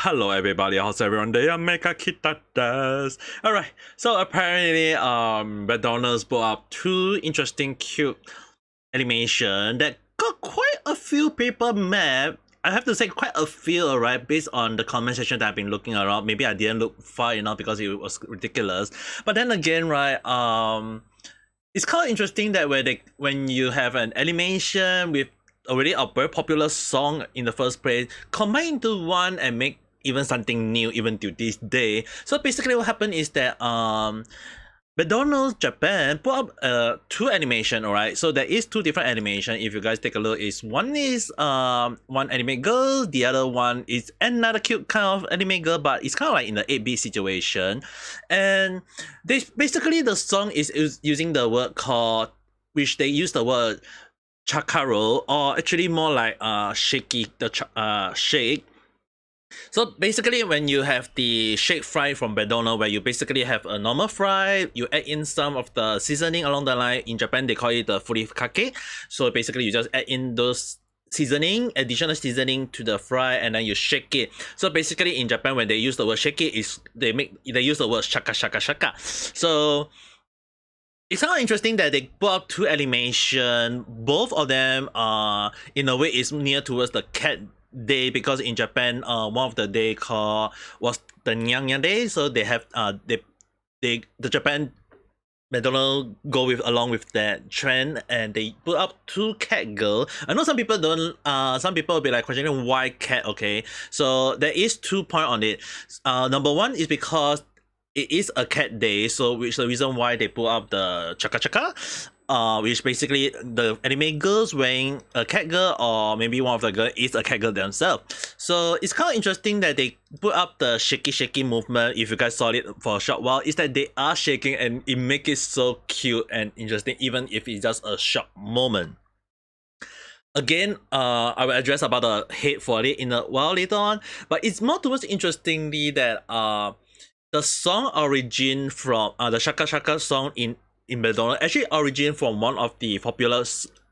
Hello everybody, how's everyone doing? Ame Gakita does. Alright, so apparently McDonald's put up two interesting cute animation that got quite a few people mad. I have to say quite a few, alright, based on the comment section that I've been looking around. Maybe I didn't look far enough because it was ridiculous. But then again, right, it's kind of interesting that when you have an animation with already a very popular song in the first place, combine into one and make even something new even to this day. So basically what happened is that McDonald's Japan put up two animation, alright. So there is two different animation. If you guys take a look, one is one anime girl, the other one is another cute kind of anime girl, but it's kind of like in the 8-bit situation. And they basically the song is using the word called, which they use the word chakaro, or actually more like shaky, the shake. So basically when you have the shake fry from McDonald's, where you basically have a normal fry, you add in some of the seasoning along the line. In Japan they call it the furikake. So basically you just add in those additional seasoning to the fry, and then you shake it. So basically in Japan when they use the word shake it, is they use the word shaka shaka shaka. So it's kind of interesting that they put up two animation. Both of them in a way is near towards the cat day, because in Japan one of the day was the Nyang Nyang day. So they have the Japan McDonald go along with that trend, and they put up two cat girl. I know some people don't some people will be like questioning why cat. Okay, so there is 2 points on it. Number one is because it is a cat day, so which is the reason why they put up the chaka chaka, which basically the anime girls wearing a cat girl, or maybe one of the girl is a cat girl themselves. So it's kind of interesting that they put up the shaky movement. If you guys saw it for a short while, is that they are shaking, and it makes it so cute and interesting, even if it's just a short moment. Again, I will address about the hate for it in a while later on, but it's more towards interestingly that the song origin from the Shaka Shaka song in McDonald's actually origin from one of the popular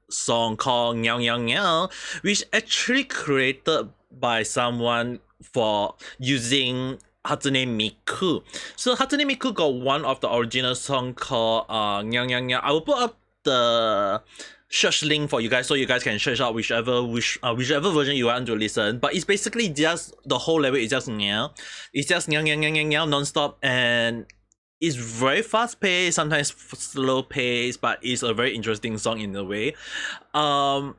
song called Nyang Nyang Nyang, which actually created by someone for using Hatsune Miku. So Hatsune Miku got one of the original song called Nyang Nyang Nyang. I will put up the search link for you guys, so you guys can search out whichever version you want to listen. But it's basically just the whole level is just meow. It's just meow meow meow meow meow non-stop, and it's very fast paced, sometimes slow paced, but it's a very interesting song in a way. I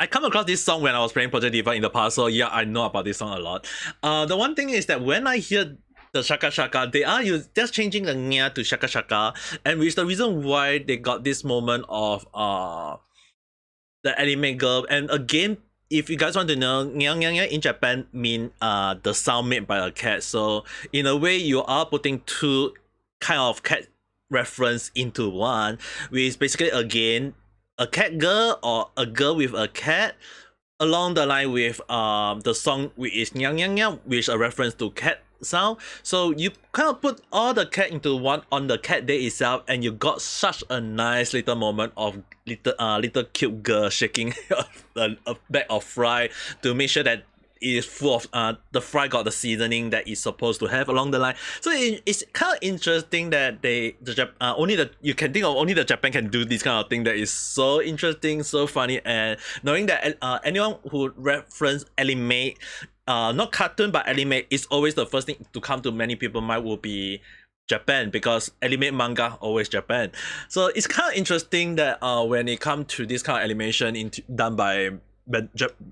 come across this song when I was playing Project Diva in the past, so yeah, I know about this song a lot. The one thing is that when I hear the shaka shaka, they are just changing the nya to shaka shaka, and which is the reason why they got this moment of the anime girl. And again, if you guys want to know, nya nya nya in Japan mean the sound made by a cat. So in a way, you are putting two kind of cat reference into one, which is basically again a cat girl or a girl with a cat, along the line with the song which is nyang nyang nyang, which is a reference to cat sound. So you kind of put all the cat into one on the cat day itself, and you got such a nice little moment of little cute girl shaking a bag of fry to make sure that it is full of the fry got the seasoning that it's supposed to have along the line. So it's kind of interesting that you can think of only the Japan can do this kind of thing that is so interesting, so funny, and knowing that anyone who reference anime, not cartoon but anime, is always the first thing to come to many people's mind will be Japan, because anime manga always Japan. So it's kind of interesting that when it comes to this kind of animation done by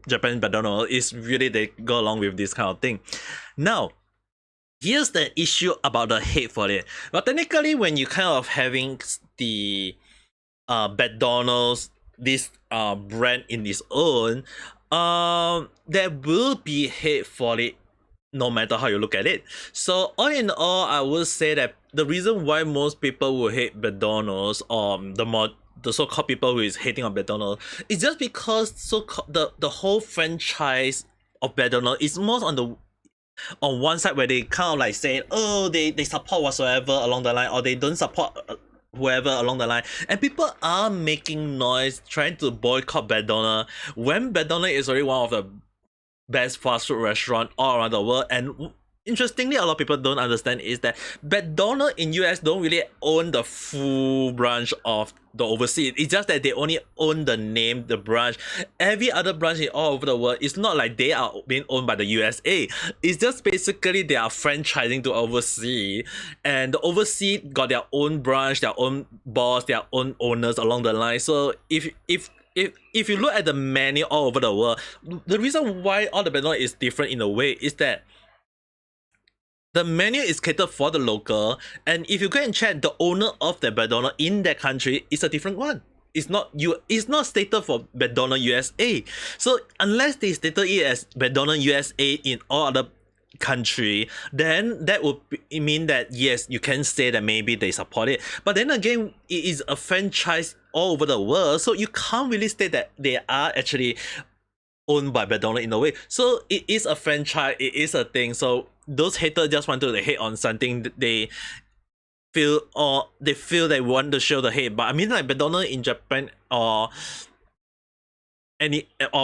Japan McDonald, is really they go along with this kind of thing. Now, here's the issue about the hate for it. But technically, when you kind of having the McDonald's, this brand in its own, there will be hate for it no matter how you look at it. So all in all, I will say that the reason why most people will hate McDonald's, the so-called people who is hating on McDonald's, is just because the whole franchise of McDonald's is more on one side, where they kind of like say, oh, they support whatsoever along the line, or they don't support whoever along the line, and people are making noise trying to boycott McDonald's when McDonald's is already one of the best fast food restaurant all around the world. And interestingly, a lot of people don't understand is that McDonald's in US don't really own the full branch of the overseas. It's just that they only own the name, the branch. Every other branch in all over the world, it's not like they are being owned by the USA. It's just basically they are franchising to overseas, and the overseas got their own branch, their own boss, their own owners along the line. So if you look at the menu all over the world, the reason why all the McDonald's is different in a way is that the menu is catered for the local, and if you go and check, the owner of the McDonald's in that country is a different one. It's not stated for McDonald's USA. So unless they stated it as McDonald's USA in all other country, then that would mean that yes, you can say that maybe they support it. But then again, it is a franchise all over the world, so you can't really state that they are actually owned by McDonald's in a way. So it is a franchise, it is a thing. So those haters just wanted to hate on something that they feel they want to show the hate. But I mean, like McDonald's in Japan or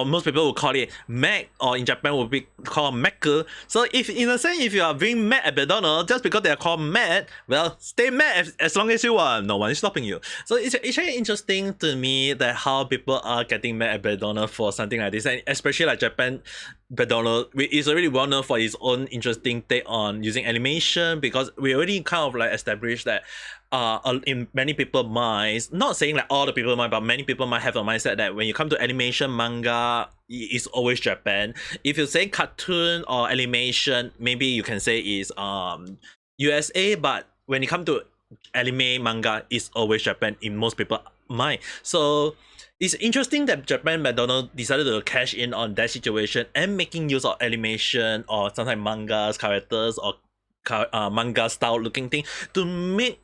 most people will call it Mac, or in Japan would be called Manga. So if in a sense, if you are being mad at McDonald's just because they are called mad, well, stay mad as long as you want. No one is stopping you. So it's really interesting to me that how people are getting mad at McDonald's for something like this, and especially like Japan. McDonald's is already well known for its own interesting take on using animation, because we already kind of like established that in many people's minds, not saying like all the people mind, but many people might have a mindset that when you come to animation, manga is always Japan. If you say cartoon or animation, maybe you can say is USA, but when it comes to anime, manga, is always Japan in most people's mind. So it's interesting that Japan McDonald's decided to cash in on that situation and making use of animation or sometimes mangas characters or manga style looking thing to make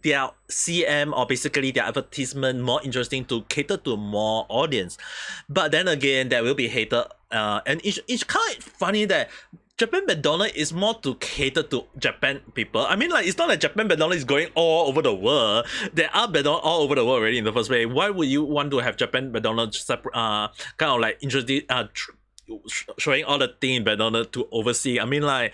their CM or basically their advertisement more interesting to cater to more audience. But then again, there will be hater, and it's kind of funny that Japan McDonald's is more to cater to Japan people. I mean, like, it's not like Japan McDonald's is going all over the world. There are McDonald's all over the world already in the first place. Why would you want to have Japan McDonald's separate, kind of like introduce, showing all the thing in McDonald's to oversee? I mean, like,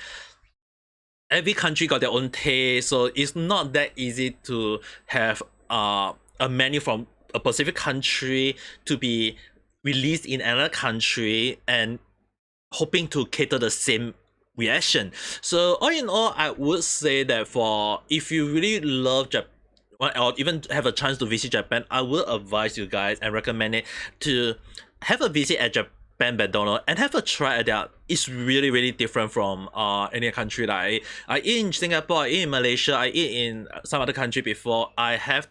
every country got their own taste, so it's not that easy to have a menu from a specific country to be released in another country and hoping to cater the same reaction. So all in all, I would say that for if you really love Japan or even have a chance to visit Japan, I will advise you guys and recommend it to have a visit at Japan McDonald's and have a try at that. It's really different from any country. Like I eat in Singapore, I eat in Malaysia, I eat in some other country before. I have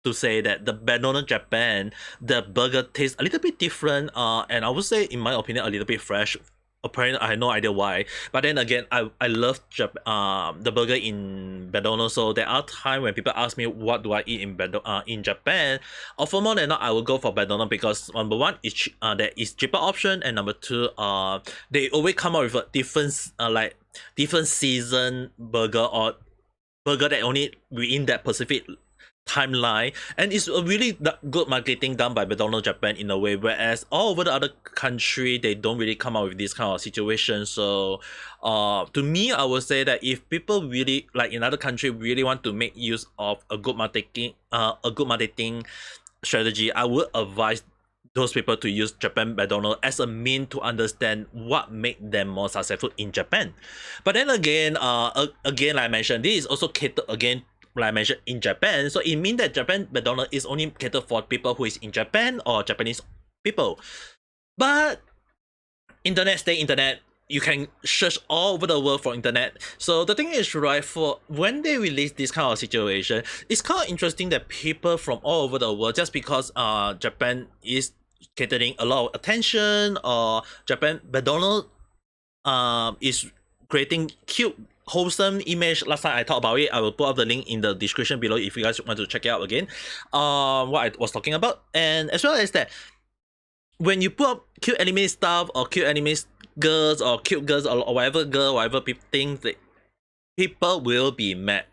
to say that the McDonald's Japan, the burger tastes a little bit different, and I would say, in my opinion, a little bit fresh. Apparently, I have no idea why. But then again, I love the burger in McDonald's. So there are times when people ask me what do I eat in Japan, or for more than not, I will go for McDonald's because number one, is there is cheaper option, and number two, they always come out with a different season burger or burger that only within that specific timeline, and it's a really good marketing done by McDonald's Japan in a way, whereas all over the other country they don't really come out with this kind of situation. So to me, I would say that if people really like in other country really want to make use of a good marketing strategy, I would advise those people to use Japan McDonald's as a mean to understand what made them more successful in Japan. But then again, like I mentioned, this is also catered again, like I mentioned, in Japan. So it means that Japan McDonald's is only catered for people who is in Japan or Japanese people. But internet, you can search all over the world for internet. So the thing is, right, for when they release this kind of situation, it's kind of interesting that people from all over the world, just because Japan is catering a lot of attention, or Japan McDonald's is creating cute wholesome image. Last time I talked about it, I will put up the link in the description below if you guys want to check it out again, what I was talking about. And as well as that, when you put up cute anime stuff or cute anime girls or cute girls or whatever girl, whatever people think, that people will be mad.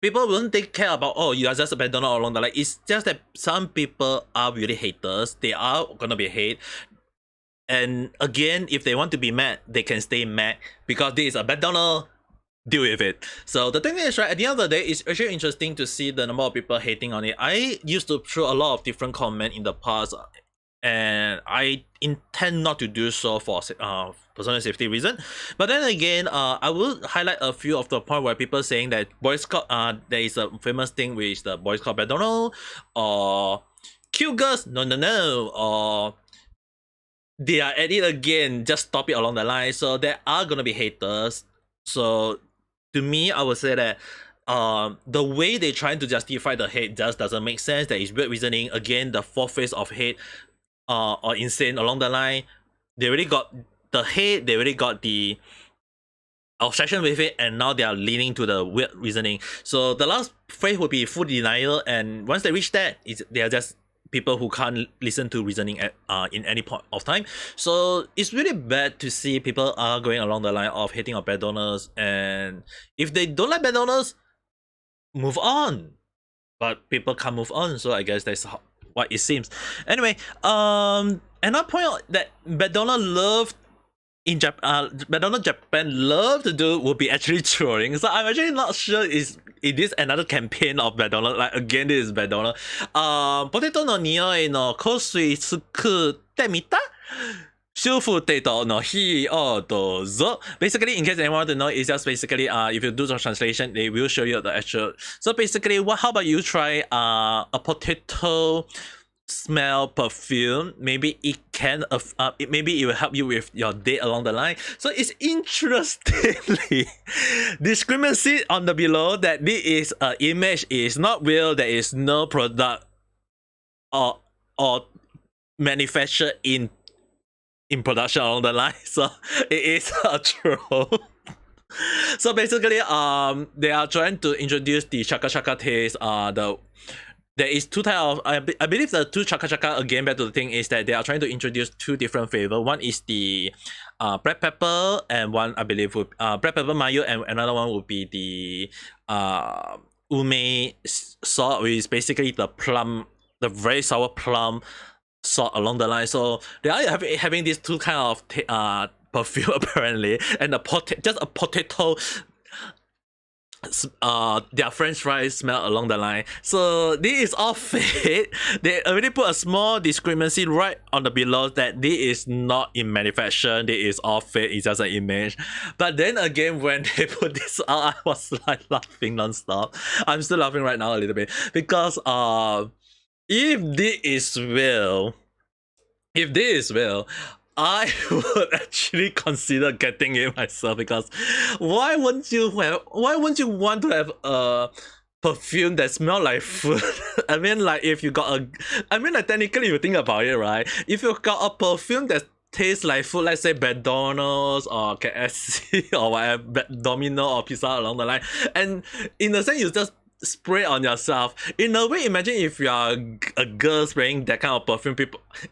People won't take care about, oh, you are just a McDonald's along the line. It's just that some people are really haters. They are gonna be hate. And again, if they want to be mad, they can stay mad because this is a McDonald's. Deal with it. So the thing is, right, at the end of the day, it's actually interesting to see the number of people hating on it. I used to throw a lot of different comments in the past, and I intend not to do so for personal safety reason. But then again, I will highlight a few of the point where people saying that Boy Scout, there is a famous thing with the Boy Scout McDonald, or cute girls, no, or they are at it again, just stop it along the line. So there are gonna be haters. So to me, I would say that the way they trying to justify the hate just doesn't make sense. There is weird reasoning. Again, the fourth phase of hate or insane along the line. They already got the hate, they already got the obsession with it, and now they are leaning to the weird reasoning. So the last phase would be full denial, and once they reach that, they are just people who can't listen to reasoning at in any point of time. So it's really bad to see people are going along the line of hating on McDonald's, and if they don't like McDonald's, move on. But people can't move on, so I guess that's what it seems. Anyway, another point that McDonald's love in McDonald's Japan love to do will be actually trolling. So I'm actually not sure it is another campaign of McDonald's. Like again, this is McDonald's. Potato no niyoi no kosui tsuku temita? Shufu teto no hi o dozo. Basically, in case anyone want to know, it's just basically if you do the translation, they will show you the actual. So basically, how about you try a potato smell perfume? Maybe it can maybe it will help you with your date along the line. So it's interestingly discrepancy on the below that this is image is not real. There is no product or manufactured in production along the line. So it is a troll. So basically they are trying to introduce the chaka chaka taste. There is two types of I believe the two chaka chaka, again back to the thing, is that they are trying to introduce two different flavor. One is the black pepper, and one I believe would black pepper mayo, and another one would be the ume salt, which is basically the plum, the very sour plum salt along the line. So they are having these two kind of perfume apparently, and just a potato their french fries smell along the line. So this is all fake. They already put a small discrepancy right on the below that this is not in manufacture, this is all fake, it's just an image. But then again, when they put this out, I was like laughing non-stop. I'm still laughing right now a little bit, because if this is real, I would actually consider getting it myself, because why wouldn't you want to have a perfume that smell like food? I mean, like if you got like technically you think about it, right? If you got a perfume that tastes like food, let's say McDonald's or KFC or whatever, Domino or pizza along the line, and in a sense you just spray on yourself. In a way, imagine if you are a girl spraying that kind of perfume,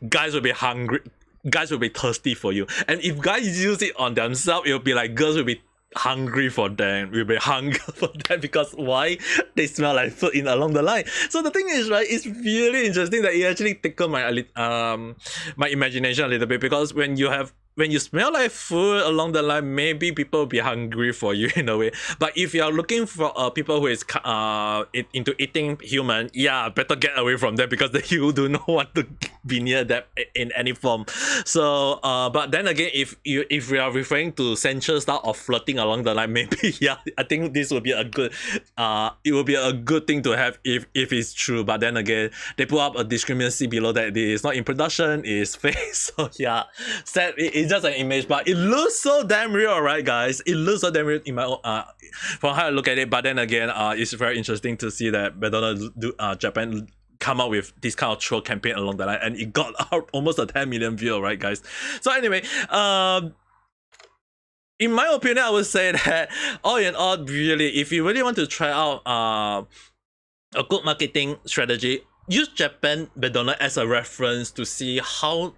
guys will be hungry. Guys will be thirsty for you, and if guys use it on themselves, it will be like girls will be hungry for them. Will be hunger for them, because why? They smell like food in along the line. So the thing is, right, it's really interesting that it actually tickled my my imagination a little bit, because when you smell like food along the line, maybe people will be hungry for you in a way. But if you are looking for people who is into eating human, yeah, better get away from them, because you do not want to be near them in any form. So but then again, if we are referring to sensual style of flirting along the line, maybe yeah, I think this will be a good it will be a good thing to have if it's true. But then again, they put up a discrepancy below that it is not in production, it is fake. So yeah, sad. It's just an image, but it looks so damn real, right, guys? It looks so damn real in my own, from how I look at it. But then again, it's very interesting to see that McDonald's Japan come out with this kind of troll campaign along the line, and it got out almost a 10 million view, right, guys? So anyway, in my opinion, I would say that all in all, really, if you really want to try out a good marketing strategy, use Japan McDonald's as a reference to see how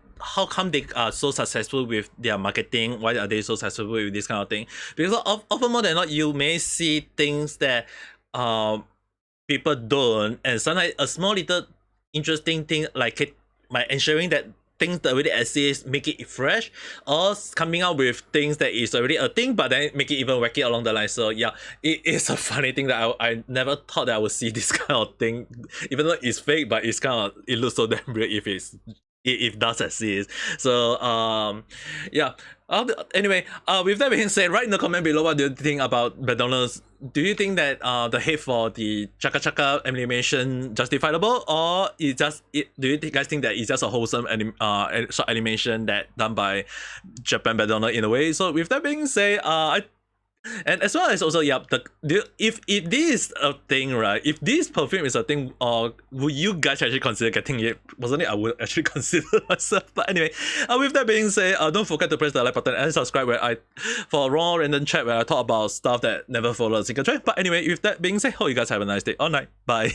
come they are so successful with their marketing. Why are they so successful with this kind of thing? Because often more than not, you may see things that people don't, and sometimes a small little interesting thing like it, by ensuring that things that already exist, make it fresh, or coming out with things that is already a thing, but then make it even wacky along the line. So yeah, it is a funny thing that I never thought that I would see this kind of thing, even though it's fake, but it's kind of, it looks so damn real if does exist. So yeah. Anyway, with that being said, write in the comment below what do you think about McDonald's. Do you think that the hate for the chaka chaka animation justifiable, or do you guys think that it's just a wholesome short animation that done by Japan McDonald in a way? So with that being said, and as well as also, yeah, if this is a thing, right? If this perfume is a thing, would you guys actually consider getting it? Personally, I would actually consider myself. But anyway, with that being said, don't forget to press the like button and subscribe for a raw random chat where I talk about stuff that never follow a single trend. But anyway, with that being said, hope you guys have a nice day or night. Bye.